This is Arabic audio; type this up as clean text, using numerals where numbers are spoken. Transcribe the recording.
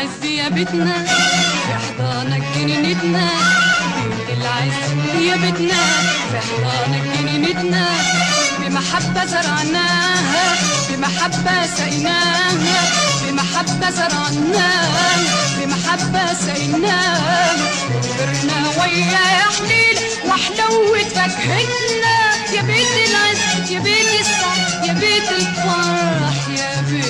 العز يا بيتنا، في حضانك جنينتنا. بيت العز يا بيتنا، في حضانك جنينتنا. بمحبة زرعناها، بمحبة سقيناها، بمحبة زرعناها، بمحبة سقيناها. كبرنا ويا يا حليل وحلوة فاكهتنا. يا بيت العز يا بيت السعد يا بيت الفرح يا بيت